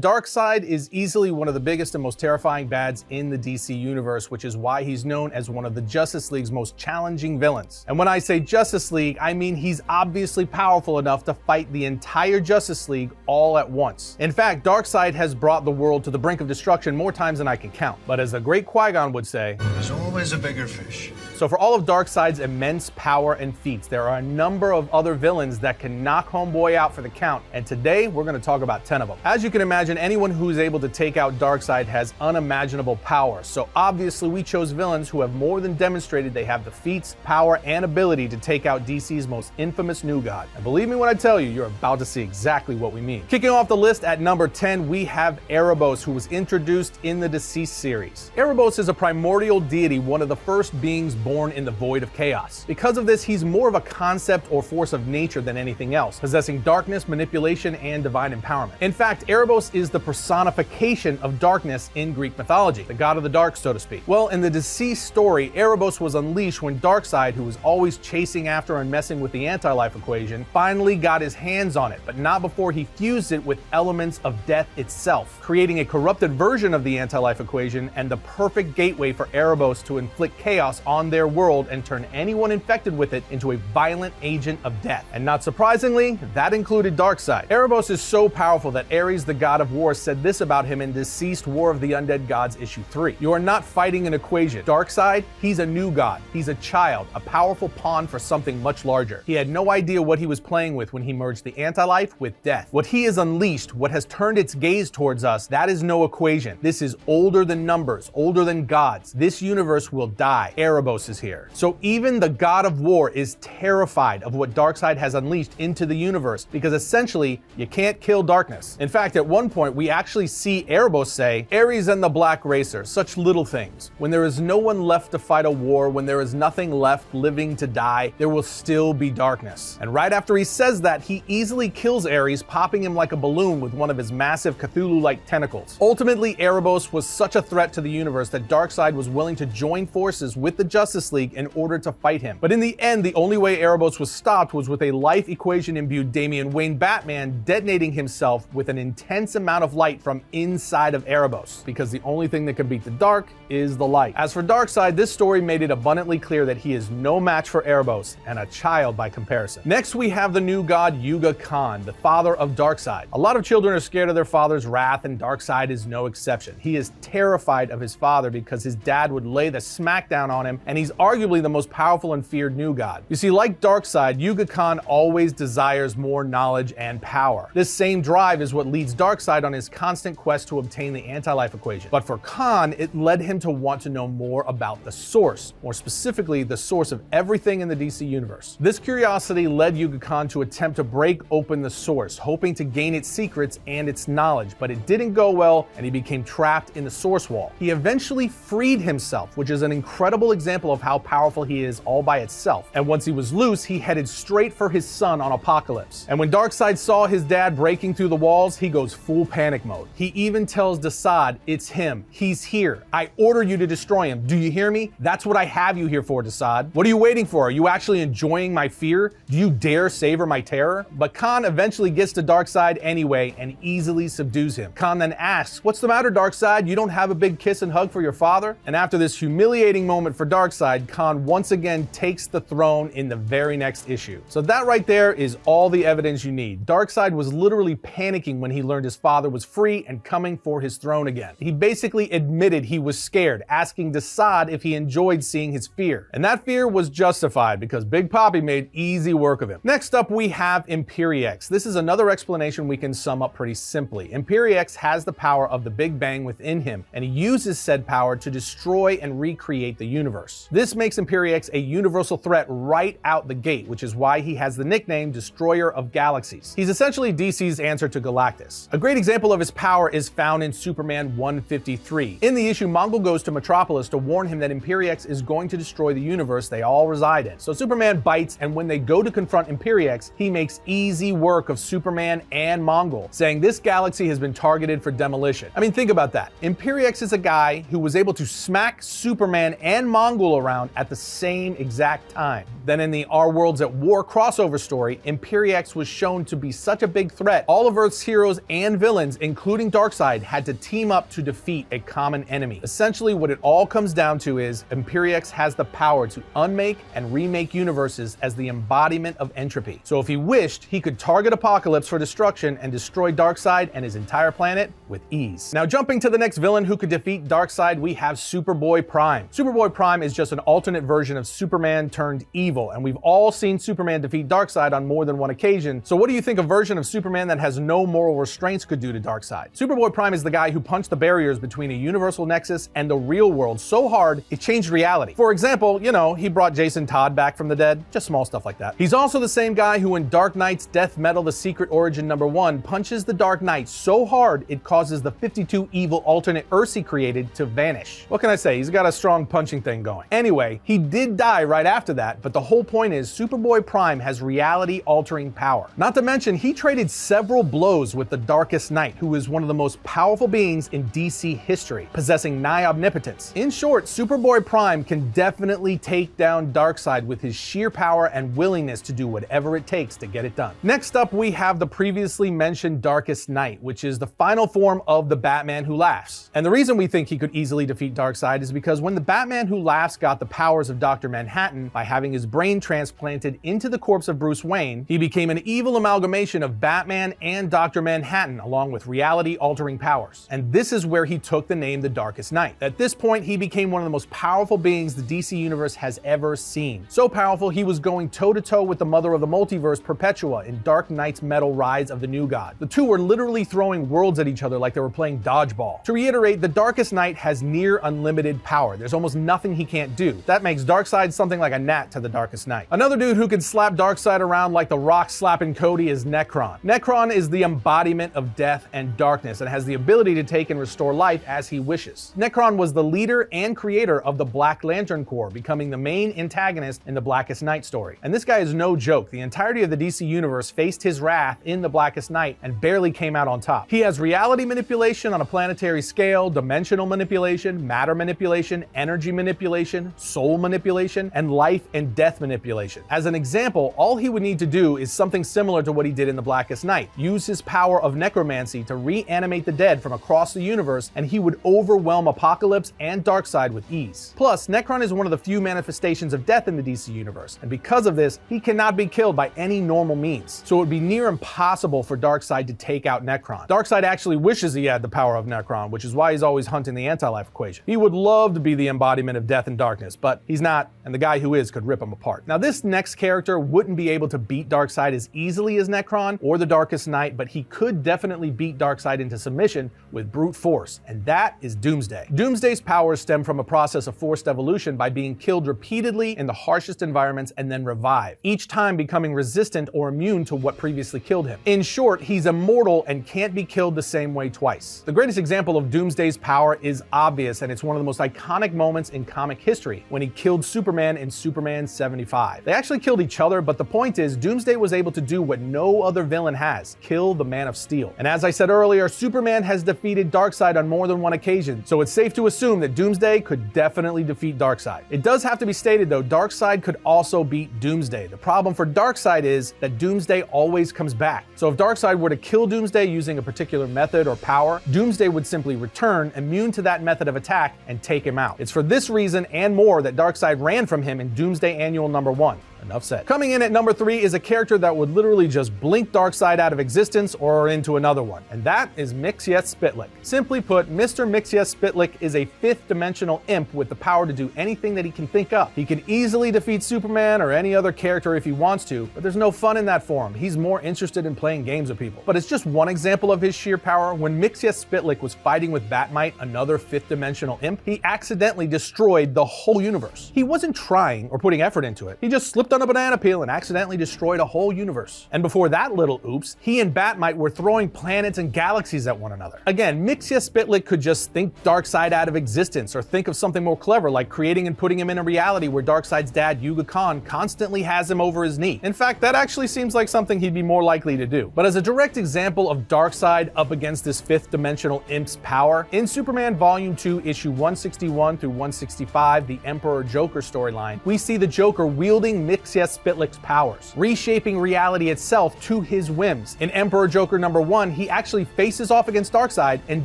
Darkseid is easily one of the biggest and most terrifying bads in the DC universe, which is why he's known as one of the Justice League's most challenging villains. And when I say Justice League, I mean he's obviously powerful enough to fight the entire Justice League all at once. In fact, Darkseid has brought the world to the brink of destruction more times than I can count. But as the great Qui-Gon would say, there's always a bigger fish. So for all of Darkseid's immense power and feats, there are a number of other villains that can knock Homeboy out for the count, and today we're going to talk about 10 of them. As you can imagine, anyone who's able to take out Darkseid has unimaginable power, so obviously we chose villains who have more than demonstrated they have the feats, power, and ability to take out DC's most infamous new god. And believe me when I tell you, you're about to see exactly what we mean. Kicking off the list at number 10, we have Erebos, who was introduced in the Deceased series. Erebos is a primordial deity, one of the first beings born in the void of chaos. Because of this, he's more of a concept or force of nature than anything else, possessing darkness, manipulation, and divine empowerment. In fact, Erebos is the personification of darkness in Greek mythology, the god of the dark, so to speak. Well, in the Deceased story, Erebos was unleashed when Darkseid, who was always chasing after and messing with the anti-life equation, finally got his hands on it, but not before he fused it with elements of death itself, creating a corrupted version of the anti-life equation and the perfect gateway for Erebos to inflict chaos on their world and turn anyone infected with it into a violent agent of death. And not surprisingly, that included Darkseid. Erebos is so powerful that Ares, the god of war, said this about him in Deceased War of the Undead Gods issue 3. You are not fighting an equation. Darkseid, he's a new god. He's a child, a powerful pawn for something much larger. He had no idea what he was playing with when he merged the anti-life with death. What he has unleashed, what has turned its gaze towards us, that is no equation. This is older than numbers, older than gods. This universe will die. Erebos is here. So even the god of war is terrified of what Darkseid has unleashed into the universe, because essentially you can't kill darkness. In fact, at one point we actually see Erebos say, "Ares and the Black Racer, such little things. When there is no one left to fight a war, when there is nothing left living to die, there will still be darkness." And right after he says that, he easily kills Ares, popping him like a balloon with one of his massive Cthulhu-like tentacles. Ultimately, Erebos was such a threat to the universe that Darkseid was willing to join forces with the Justice League in order to fight him. But in the end, the only way Erebos was stopped was with a life equation-imbued Damian Wayne Batman detonating himself with an intense amount of light from inside of Erebos, because the only thing that can beat the dark is the light. As for Darkseid, this story made it abundantly clear that he is no match for Erebos, and a child by comparison. Next, we have the new god Yuga Khan, the father of Darkseid. A lot of children are scared of their father's wrath, and Darkseid is no exception. He is terrified of his father because his dad would lay the smackdown on him, and he's arguably the most powerful and feared new god. You see, like Darkseid, Yuga Khan always desires more knowledge and power. This same drive is what leads Darkseid on his constant quest to obtain the anti-life equation. But for Khan, it led him to want to know more about the source, more specifically the source of everything in the DC universe. This curiosity led Yuga Khan to attempt to break open the source, hoping to gain its secrets and its knowledge, but it didn't go well and he became trapped in the source wall. He eventually freed himself, which is an incredible example of how powerful he is all by itself. And once he was loose, he headed straight for his son on Apocalypse. And when Darkseid saw his dad breaking through the walls, he goes full panic mode. He even tells Darkseid, "It's him. He's here. I order you to destroy him. Do you hear me? That's what I have you here for, Darkseid. What are you waiting for? Are you actually enjoying my fear? Do you dare savor my terror?" But Khan eventually gets to Darkseid anyway and easily subdues him. Khan then asks, "What's the matter, Darkseid? You don't have a big kiss and hug for your father?" And after this humiliating moment for Darkseid, Khan once again takes the throne in the very next issue. So that right there is all the evidence you need. Darkseid was literally panicking when he learned his father was free and coming for his throne again. He basically admitted he was scared, asking Darkseid if he enjoyed seeing his fear. And that fear was justified because Big Papi made easy work of him. Next up, we have Imperiex. This is another explanation we can sum up pretty simply. Imperiex has the power of the Big Bang within him, and he uses said power to destroy and recreate the universe. This makes Imperiex a universal threat right out the gate, which is why he has the nickname Destroyer of Galaxies. He's essentially DC's answer to Galactus. A great example of his power is found in Superman 153. In the issue, Mongul goes to Metropolis to warn him that Imperiex is going to destroy the universe they all reside in. So Superman bites, and when they go to confront Imperiex, he makes easy work of Superman and Mongul, saying this galaxy has been targeted for demolition. I mean, think about that. Imperiex is a guy who was able to smack Superman and Mongul around at the same exact time. Then in the Our Worlds at War crossover story, Imperiex was shown to be such a big threat, all of Earth's heroes and villains, including Darkseid, had to team up to defeat a common enemy. Essentially, what it all comes down to is Imperiex has the power to unmake and remake universes as the embodiment of entropy. So if he wished, he could target Apocalypse for destruction and destroy Darkseid and his entire planet with ease. Now jumping to the next villain who could defeat Darkseid, we have Superboy Prime. Superboy Prime is just an alternate version of Superman turned evil, and we've all seen Superman defeat Darkseid on more than one occasion. So what do you think a version of Superman that has no moral restraints could do to Darkseid? Superboy Prime is the guy who punched the barriers between a universal nexus and the real world so hard it changed reality. For example, he brought Jason Todd back from the dead, just small stuff like that. He's also the same guy who in Dark Knight's Death Metal The Secret Origin #1 punches the Dark Knight so hard it causes the 52 evil alternate Earths he created to vanish. What can I say? He's got a strong punching thing going. Anyway, he did die right after that, but the whole point is Superboy Prime has reality-altering power. Not to mention, he traded several blows with the Darkest Knight, who is one of the most powerful beings in DC history, possessing nigh omnipotence. In short, Superboy Prime can definitely take down Darkseid with his sheer power and willingness to do whatever it takes to get it done. Next up, we have the previously mentioned Darkest Knight, which is the final form of the Batman Who Laughs. And the reason we think he could easily defeat Darkseid is because when the Batman Who Laughs got the powers of Dr. Manhattan by having his brain transplanted into the corpse of Bruce Wayne, he became an evil amalgamation of Batman and Dr. Manhattan, along with reality-altering powers. And this is where he took the name the Darkest Knight. At this point, he became one of the most powerful beings the DC Universe has ever seen. So powerful, he was going toe-to-toe with the mother of the multiverse, Perpetua, in Dark Knight's Metal Rise of the New God. The two were literally throwing worlds at each other like they were playing dodgeball. To reiterate, the Darkest Knight has near unlimited power. There's almost nothing he can't do. That makes Darkseid something like a gnat to the Darkest Knight. Another dude who can slap Darkseid around like the Rock slapping Cody is Nekron. Nekron is the embodiment of death and darkness and has the ability to take and restore life as he wishes. Nekron was the leader and creator of the Black Lantern Corps, becoming the main antagonist in the Blackest Night story. And this guy is no joke. The entirety of the DC Universe faced his wrath in the Blackest Night and barely came out on top. He has reality manipulation on a planetary scale, dimensional manipulation, matter manipulation, energy manipulation, soul manipulation, and life and death manipulation. As an example, all he would need to do is something similar to what he did in the Blackest Night. Use his power of necromancy to reanimate the dead from across the universe, and he would overwhelm Apocalypse and Darkseid with ease. Plus, Nekron is one of the few manifestations of death in the DC Universe, and because of this, he cannot be killed by any normal means. So it would be near impossible for Darkseid to take out Nekron. Darkseid actually wishes he had the power of Nekron, which is why he's always hunting the anti-life equation. He would love to be the embodiment of death and darkness, but he's not, and the guy who is could rip him apart. Now, this next character wouldn't be able to beat Darkseid as easily as Nekron or the Darkest Knight, but he could definitely beat Darkseid into submission with brute force, and that is Doomsday. Doomsday's powers stem from a process of forced evolution by being killed repeatedly in the harshest environments and then revived, each time becoming resistant or immune to what previously killed him. In short, he's immortal and can't be killed the same way twice. The greatest example of Doomsday's power is obvious, and it's one of the most iconic moments in comic history, when he killed Superman in Superman 75. They actually killed each other, but the point is, Doomsday was able to do what no other villain has: kill the Man of Steel. And as I said earlier, Superman has defeated Darkseid on more than one occasion, so it's safe to assume that Doomsday could definitely defeat Darkseid. It does have to be stated though, Darkseid could also beat Doomsday. The problem for Darkseid is that Doomsday always comes back. So if Darkseid were to kill Doomsday using a particular method or power, Doomsday would simply return, immune to that method of attack, and take him out. It's for this reason and more that Darkseid ran from him in Doomsday Annual #1. Enough said. Coming in at number 3 is a character that would literally just blink Darkseid out of existence or into another one, and that is Mxyzptlk. Simply put, Mr. Mxyzptlk is a 5th dimensional imp with the power to do anything that he can think up. He can easily defeat Superman or any other character if he wants to, but there's no fun in that for him. He's more interested in playing games with people. But it's just one example of his sheer power. When Mxyzptlk was fighting with Batmite, another 5th dimensional imp, he accidentally destroyed the whole universe. He wasn't trying or putting effort into it. He just slipped slipped on a banana peel and accidentally destroyed a whole universe. And before that little oops, he and Batmite were throwing planets and galaxies at one another. Again, Mixia Spitlick could just think Darkseid out of existence, or think of something more clever like creating and putting him in a reality where Darkseid's dad, Yuga Khan, constantly has him over his knee. In fact, that actually seems like something he'd be more likely to do. But as a direct example of Darkseid up against this fifth dimensional imp's power, in Superman Volume 2, issue 161 through 165, the Emperor Joker storyline, we see the Joker wielding Mixia Spitlick's powers, reshaping reality itself to his whims. In Emperor Joker number 1, he actually faces off against Darkseid and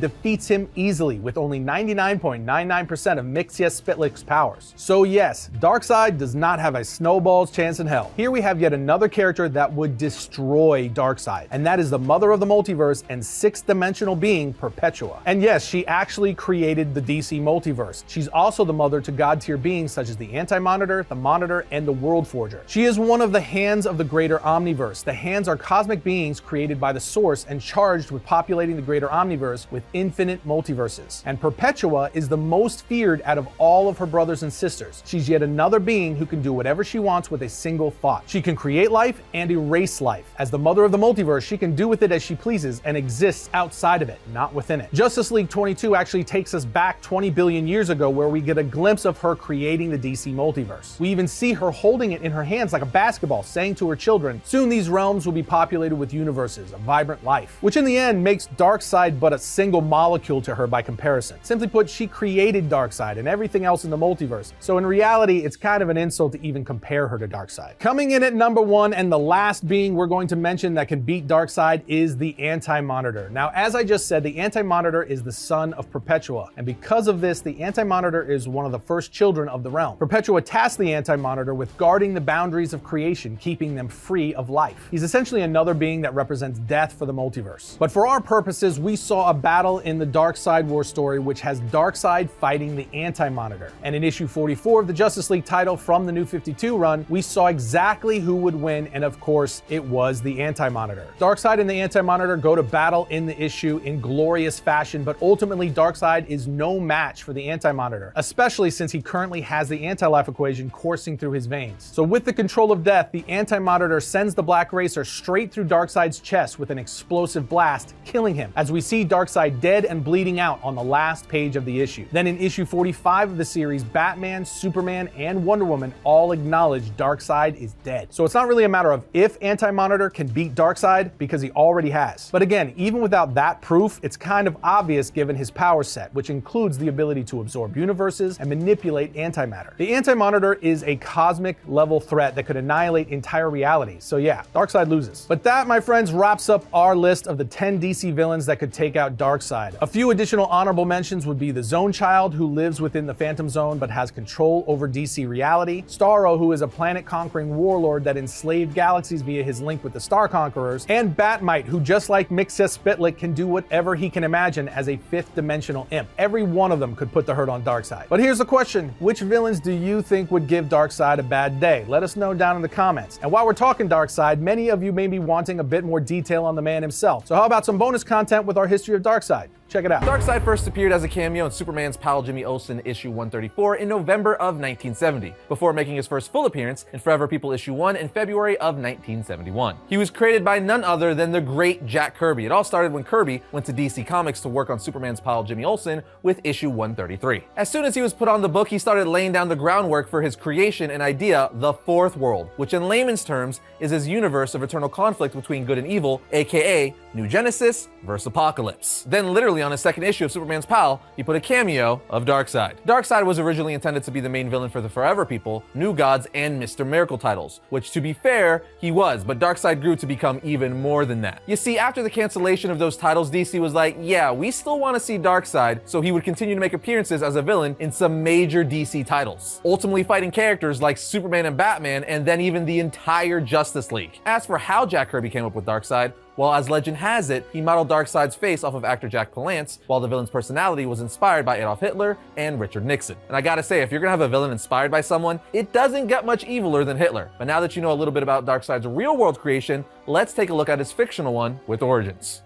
defeats him easily with only 99.99% of Mixia Spitlick's powers. So yes, Darkseid does not have a snowball's chance in hell. Here we have yet another character that would destroy Darkseid, and that is the mother of the multiverse and sixth dimensional being, Perpetua. And yes, she actually created the DC multiverse. She's also the mother to god-tier beings such as the Anti-Monitor, the Monitor, and the World Forger. She is one of the hands of the greater omniverse. The hands are cosmic beings created by the Source and charged with populating the greater omniverse with infinite multiverses. And Perpetua is the most feared out of all of her brothers and sisters. She's yet another being who can do whatever she wants with a single thought. She can create life and erase life. As the mother of the multiverse, she can do with it as she pleases and exists outside of it, not within it. Justice League 22 actually takes us back 20 billion years ago, where we get a glimpse of her creating the DC multiverse. We even see her holding it in her hands like a basketball, saying to her children, soon these realms will be populated with universes, a vibrant life, which in the end makes Darkseid but a single molecule to her by comparison. Simply put, she created Darkseid and everything else in the multiverse, so in reality, it's kind of an insult to even compare her to Darkseid. Coming in at number 1, and the last being we're going to mention that can beat Darkseid, is the Anti-Monitor. Now, as I just said, the Anti-Monitor is the son of Perpetua, and because of this, the Anti-Monitor is one of the first children of the realm. Perpetua tasked the Anti-Monitor with guarding the boundaries of creation, keeping them free of life. He's essentially another being that represents death for the multiverse. But for our purposes, we saw a battle in the Darkseid War story which has Darkseid fighting the Anti-Monitor. And in issue 44 of the Justice League title from the New 52 run, we saw exactly who would win, and of course, it was the Anti-Monitor. Darkseid and the Anti-Monitor go to battle in the issue in glorious fashion, but ultimately Darkseid is no match for the Anti-Monitor, especially since he currently has the anti-life equation coursing through his veins. So with the control of death, the Anti-Monitor sends the Black Racer straight through Darkseid's chest with an explosive blast, killing him, as we see Darkseid dead and bleeding out on the last page of the issue. Then in issue 45 of the series, Batman, Superman, and Wonder Woman all acknowledge Darkseid is dead. So it's not really a matter of if Anti-Monitor can beat Darkseid, because he already has. But again, even without that proof, it's kind of obvious given his power set, which includes the ability to absorb universes and manipulate antimatter. The Anti-Monitor is a cosmic level threat that could annihilate entire realities. So yeah, Darkseid loses. But that, my friends, wraps up our list of the 10 DC villains that could take out Darkseid. A few additional honorable mentions would be the Zone Child, who lives within the Phantom Zone but has control over DC reality, Starro, who is a planet-conquering warlord that enslaved galaxies via his link with the Star Conquerors, and Batmite, who just like Mixia Spitlick can do whatever he can imagine as a fifth dimensional imp. Every one of them could put the hurt on Darkseid. But here's the question: which villains do you think would give Darkseid a bad day? Let us know down in the comments. And while we're talking Darkseid, many of you may be wanting a bit more detail on the man himself. So how about some bonus content with our History of Darkseid? Check it out. Darkseid first appeared as a cameo in Superman's pal Jimmy Olsen issue 134 in November of 1970, before making his first full appearance in Forever People issue 1 in February of 1971. He was created by none other than the great Jack Kirby. It all started when Kirby went to DC Comics to work on Superman's pal Jimmy Olsen with issue 133. As soon as he was put on the book, he started laying down the groundwork for his creation and idea, the Fourth World, which in layman's terms is his universe of eternal conflict between good and evil, aka New Genesis versus Apocalypse. Then literally on his second issue of Superman's pal, he put a cameo of Darkseid. Darkseid was originally intended to be the main villain for the Forever People, New Gods, and Mr. Miracle titles, which to be fair, he was, but Darkseid grew to become even more than that. You see, after the cancellation of those titles, DC was like, yeah, we still want to see Darkseid, so he would continue to make appearances as a villain in some major DC titles, ultimately fighting characters like Superman and Batman, and then even the entire Justice League. As for how Jack Kirby came up with Darkseid, well, as legend has it, he modeled Darkseid's face off of actor Jack Palance, while the villain's personality was inspired by Adolf Hitler and Richard Nixon. And I gotta say, if you're gonna have a villain inspired by someone, it doesn't get much eviler than Hitler. But now that you know a little bit about Darkseid's real-world creation, let's take a look at his fictional one with origins.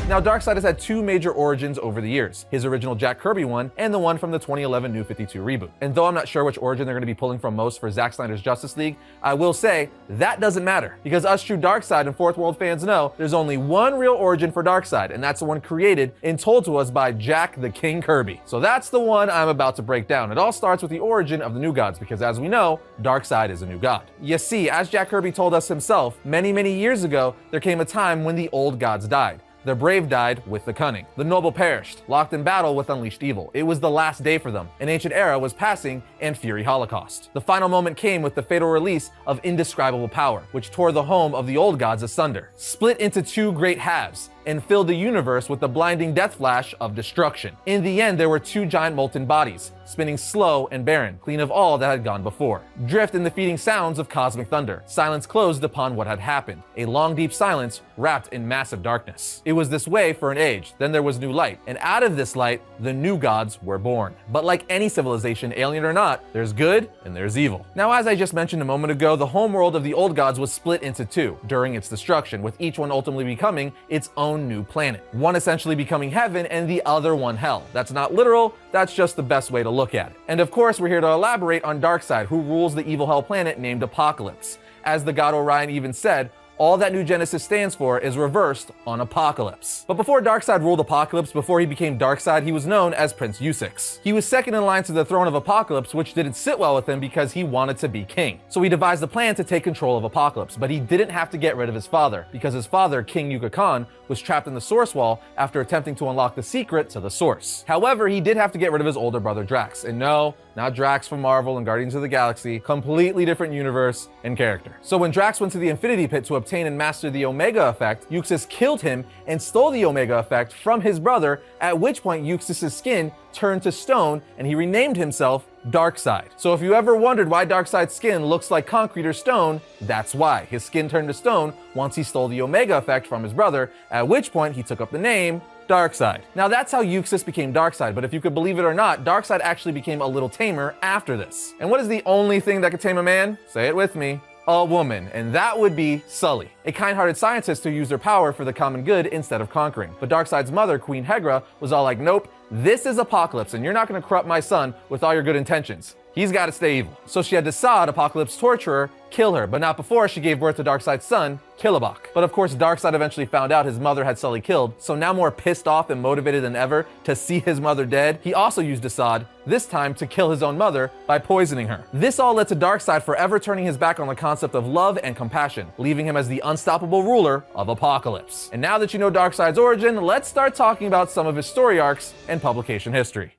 Now, Darkseid has had two major origins over the years, his original Jack Kirby one and the one from the 2011 New 52 reboot. And though I'm not sure which origin they're going to be pulling from most for Zack Snyder's Justice League, I will say that doesn't matter, because us true Darkseid and Fourth World fans know there's only one real origin for Darkseid, and that's the one created and told to us by Jack the King Kirby. So that's the one I'm about to break down. It all starts with the origin of the new gods, because as we know, Darkseid is a new god. You see, as Jack Kirby told us himself, many years ago, there came a time when the old gods died. The brave died with the cunning. The noble perished, locked in battle with unleashed evil. It was the last day for them. An ancient era was passing, and fury holocaust. The final moment came with the fatal release of indescribable power, which tore the home of the old gods asunder, split into two great halves, and filled the universe with the blinding death flash of destruction. In the end, there were two giant molten bodies, spinning slow and barren, clean of all that had gone before. Drift in the feeding sounds of cosmic thunder. Silence closed upon what had happened. A long, deep silence wrapped in massive darkness. It was this way for an age. Then there was new light. And out of this light, the new gods were born. But like any civilization, alien or not, there's good and there's evil. Now, as I just mentioned a moment ago, the homeworld of the old gods was split into two during its destruction, with each one ultimately becoming its own new planet. One essentially becoming heaven and the other one hell. That's not literal, that's just the best way to look at it. And of course, we're here to elaborate on Darkseid, who rules the evil hell planet named Apocalypse. As the god Orion even said, all that New Genesis stands for is reversed on Apocalypse. But before Darkseid ruled Apocalypse, before he became Darkseid, he was known as Prince Usix. He was second in line to the throne of Apocalypse, which didn't sit well with him because he wanted to be king. So he devised a plan to take control of Apocalypse, but he didn't have to get rid of his father, because his father, King Yuka Khan, was trapped in the Source Wall after attempting to unlock the secret to the Source. However, he did have to get rid of his older brother Drax. And no, not Drax from Marvel and Guardians of the Galaxy, completely different universe and character. So when Drax went to the Infinity Pit to obtain and master the Omega Effect, Euxis killed him and stole the Omega Effect from his brother, at which point Euxis' skin turned to stone and he renamed himself Darkseid. So if you ever wondered why Darkseid's skin looks like concrete or stone, that's why. His skin turned to stone once he stole the Omega Effect from his brother, at which point he took up the name Darkseid. Now that's how Euxis became Darkseid, but if you could believe it or not, Darkseid actually became a little tamer after this. And what is the only thing that could tame a man? Say it with me. A woman, and that would be Sully, a kind-hearted scientist who used her power for the common good instead of conquering. But Darkseid's mother, Queen Hegra, was all like, nope, this is Apocalypse, and you're not going to corrupt my son with all your good intentions. He's got to stay evil. So she had Desaad, Apocalypse's torturer, kill her, but not before she gave birth to Darkseid's son, Killabok. But of course, Darkseid eventually found out his mother had Sully killed, so now more pissed off and motivated than ever to see his mother dead, he also used Desaad, this time to kill his own mother by poisoning her. This all led to Darkseid forever turning his back on the concept of love and compassion, leaving him as the unstoppable ruler of Apocalypse. And now that you know Darkseid's origin, let's start talking about some of his story arcs and publication history.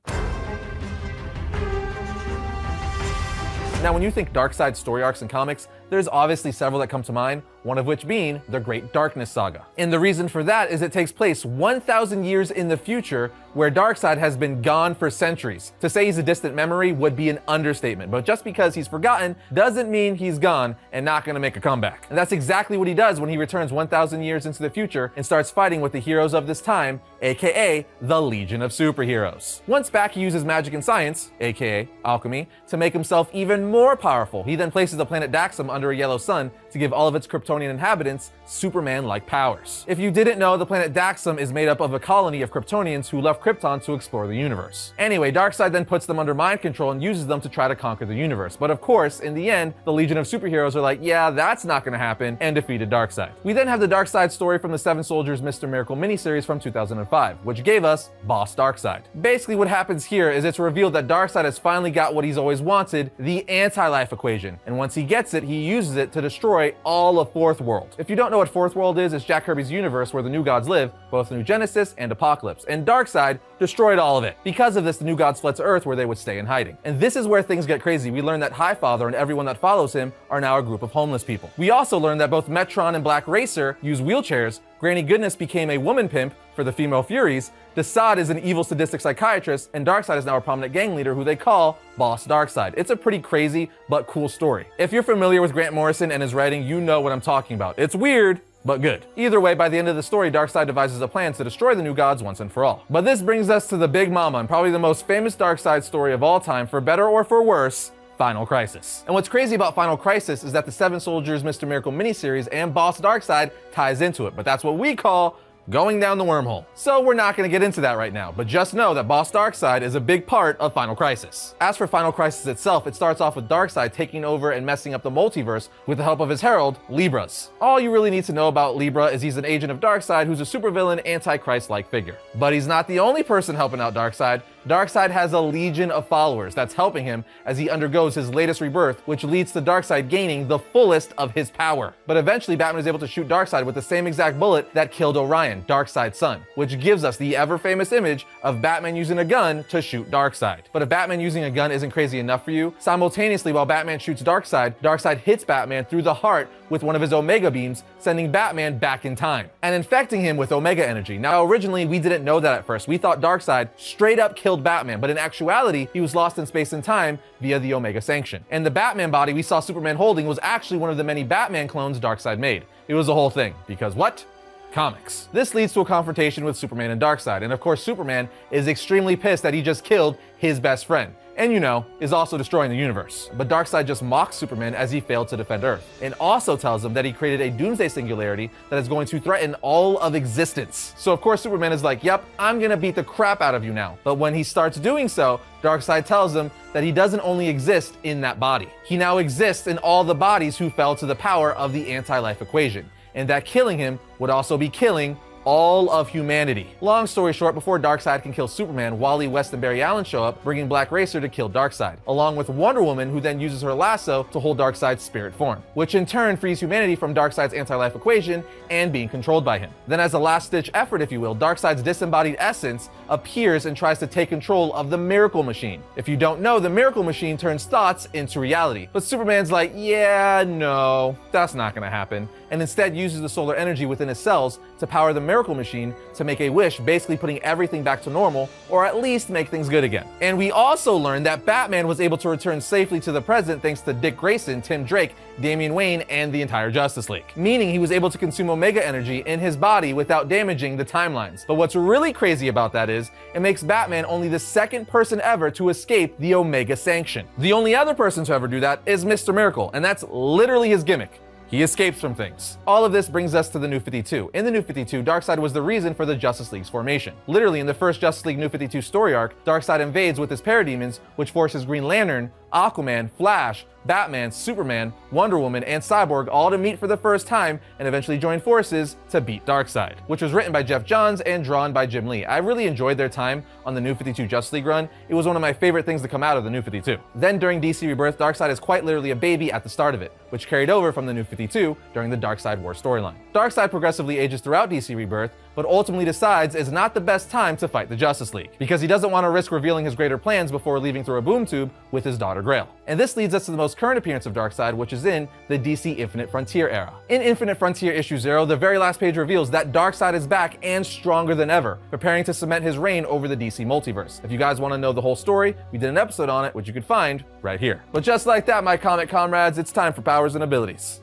Now, when you think Darkseid story arcs in comics, there's obviously several that come to mind, one of which being the Great Darkness Saga. And the reason for that is it takes place 1,000 years in the future, where Darkseid has been gone for centuries. To say he's a distant memory would be an understatement, but just because he's forgotten doesn't mean he's gone and not gonna make a comeback. And that's exactly what he does when he returns 1,000 years into the future and starts fighting with the heroes of this time, aka the Legion of Superheroes. Once back, he uses magic and science, aka alchemy, to make himself even more powerful. He then places the planet Daxam under a yellow sun to give all of its Kryptonian inhabitants Superman-like powers. If you didn't know, the planet Daxam is made up of a colony of Kryptonians who left Krypton to explore the universe. Anyway, Darkseid then puts them under mind control and uses them to try to conquer the universe. But of course, in the end, the Legion of Superheroes are like, yeah, that's not gonna happen, and defeated Darkseid. We then have the Darkseid story from the Seven Soldiers Mr. Miracle miniseries from 2005, which gave us Boss Darkseid. Basically what happens here is it's revealed that Darkseid has finally got what he's always wanted, the anti-life equation. And once he gets it, he uses it to destroy all of Fourth World. If you don't know what Fourth World is, it's Jack Kirby's universe where the New Gods live, both New Genesis and Apocalypse. And Darkseid destroyed all of it. Because of this, the New Gods fled to Earth where they would stay in hiding. And this is where things get crazy. We learn that Highfather and everyone that follows him are now a group of homeless people. We also learn that both Metron and Black Racer use wheelchairs, Granny Goodness became a woman pimp for the female Furies, Desaad is an evil sadistic psychiatrist, and Darkseid is now a prominent gang leader who they call Boss Darkseid. It's a pretty crazy but cool story. If you're familiar with Grant Morrison and his writing, you know what I'm talking about. It's weird, but good. Either way, by the end of the story, Darkseid devises a plan to destroy the New Gods once and for all. But this brings us to the big mama and probably the most famous Darkseid story of all time, for better or for worse, Final Crisis. And what's crazy about Final Crisis is that the Seven Soldiers Mr. Miracle miniseries and Boss Darkseid ties into it, but that's what we call going down the wormhole. So we're not going to get into that right now, but just know that Boss Darkseid is a big part of Final Crisis. As for Final Crisis itself, it starts off with Darkseid taking over and messing up the multiverse with the help of his herald, Libras. All you really need to know about Libra is he's an agent of Darkseid who's a supervillain, anti-Christ-like figure. But he's not the only person helping out Darkseid. Darkseid has a legion of followers that's helping him as he undergoes his latest rebirth, which leads to Darkseid gaining the fullest of his power. But eventually Batman is able to shoot Darkseid with the same exact bullet that killed Orion, Darkseid's son, which gives us the ever-famous image of Batman using a gun to shoot Darkseid. But if Batman using a gun isn't crazy enough for you, simultaneously while Batman shoots Darkseid, Darkseid hits Batman through the heart with one of his Omega beams, sending Batman back in time and infecting him with Omega energy. Now originally we didn't know that at first. We thought Darkseid straight up killed Batman, but in actuality he was lost in space and time via the Omega sanction. And the Batman body we saw Superman holding was actually one of the many Batman clones Darkseid made. It was a whole thing, because what? Comics. This leads to a confrontation with Superman and Darkseid, and of course Superman is extremely pissed that he just killed his best friend. And you know, is also destroying the universe. But Darkseid just mocks Superman as he failed to defend Earth, and also tells him that he created a doomsday singularity that is going to threaten all of existence. So of course Superman is like, yep, I'm gonna beat the crap out of you now. But when he starts doing so, Darkseid tells him that he doesn't only exist in that body. He now exists in all the bodies who fell to the power of the anti-life equation, and that killing him would also be killing all of humanity. Long story short, before Darkseid can kill Superman, Wally West and Barry Allen show up, bringing Black Racer to kill Darkseid, along with Wonder Woman, who then uses her lasso to hold Darkseid's spirit form, which in turn frees humanity from Darkseid's anti-life equation and being controlled by him. Then as a last-ditch effort, if you will, Darkseid's disembodied essence appears and tries to take control of the Miracle Machine. If you don't know, the Miracle Machine turns thoughts into reality. But Superman's like, yeah, no, that's not gonna happen, and instead uses the solar energy within his cells to power the Miracle Machine to make a wish, basically putting everything back to normal, or at least make things good again. And we also learned that Batman was able to return safely to the present thanks to Dick Grayson, Tim Drake, Damian Wayne, and the entire Justice League. Meaning he was able to consume Omega energy in his body without damaging the timelines. But what's really crazy about that is, it makes Batman only the second person ever to escape the Omega sanction. The only other person to ever do that is Mr. Miracle, and that's literally his gimmick. He escapes from things. All of this brings us to the New 52. In the New 52, Darkseid was the reason for the Justice League's formation. Literally, in the first Justice League New 52 story arc, Darkseid invades with his parademons, which forces Green Lantern, Aquaman, Flash, Batman, Superman, Wonder Woman, and Cyborg all to meet for the first time and eventually join forces to beat Darkseid, which was written by Jeff Johns and drawn by Jim Lee. I really enjoyed their time on the New 52 Justice League run. It was one of my favorite things to come out of the New 52. Then during DC Rebirth, Darkseid is quite literally a baby at the start of it, which carried over from the New 52 during the Darkseid War storyline. Darkseid progressively ages throughout DC Rebirth, but ultimately decides it's not the best time to fight the Justice League, because he doesn't want to risk revealing his greater plans before leaving through a boom tube with his daughter Grail. And this leads us to the most current appearance of Darkseid, which is in the DC Infinite Frontier era. In Infinite Frontier issue 0, the very last page reveals that Darkseid is back and stronger than ever, preparing to cement his reign over the DC multiverse. If you guys want to know the whole story, we did an episode on it, which you could find right here. But just like that, my comic comrades, it's time for powers and abilities.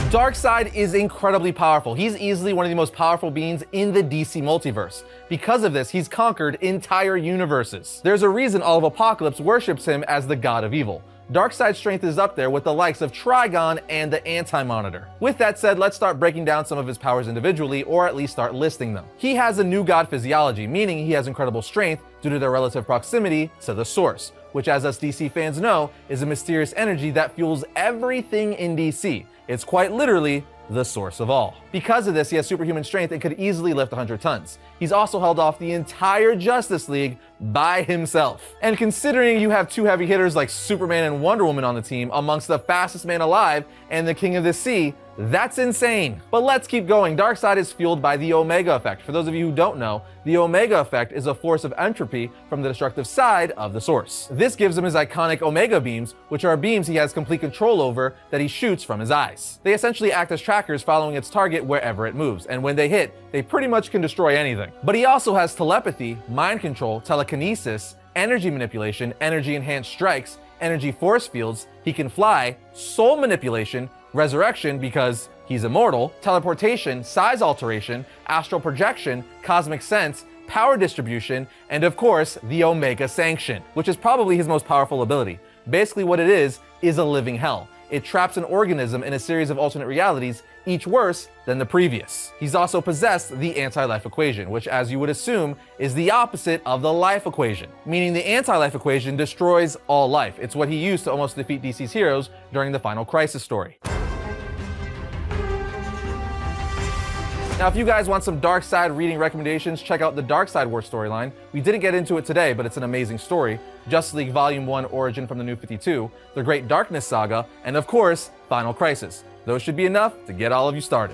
Darkseid is incredibly powerful. He's easily one of the most powerful beings in the DC multiverse. Because of this, he's conquered entire universes. There's a reason all of Apocalypse worships him as the god of evil. Darkseid's strength is up there with the likes of Trigon and the Anti-Monitor. With that said, let's start breaking down some of his powers individually, or at least start listing them. He has a new god physiology, meaning he has incredible strength due to their relative proximity to the Source, which, as us DC fans know, is a mysterious energy that fuels everything in DC. It's quite literally the source of all. Because of this, he has superhuman strength and could easily lift 100 tons. He's also held off the entire Justice League by himself. And considering you have two heavy hitters like Superman and Wonder Woman on the team, amongst the fastest man alive and the king of the sea, that's insane. But let's keep going. Darkseid is fueled by the Omega effect. For those of you who don't know, the Omega effect is a force of entropy from the destructive side of the Source. This gives him his iconic Omega beams, which are beams he has complete control over that he shoots from his eyes. They essentially act as trackers following its target wherever it moves, and when they hit, they pretty much can destroy anything. But he also has telepathy, mind control, telekinesis, energy manipulation, energy enhanced strikes, energy force fields, he can fly, soul manipulation, resurrection because he's immortal, teleportation, size alteration, astral projection, cosmic sense, power distribution, and of course, the Omega Sanction, which is probably his most powerful ability. Basically what it is a living hell. it traps an organism in a series of alternate realities, each worse than the previous. He's also possessed the anti-life equation, which, as you would assume, is the opposite of the life equation, meaning the anti-life equation destroys all life. It's what he used to almost defeat DC's heroes during the Final Crisis story. Now, if you guys want some Darkseid reading recommendations, check out the Darkseid War storyline. We didn't get into it today, but it's an amazing story. Justice League Volume 1 Origin from the New 52, The Great Darkness Saga, and of course, Final Crisis. Those should be enough to get all of you started.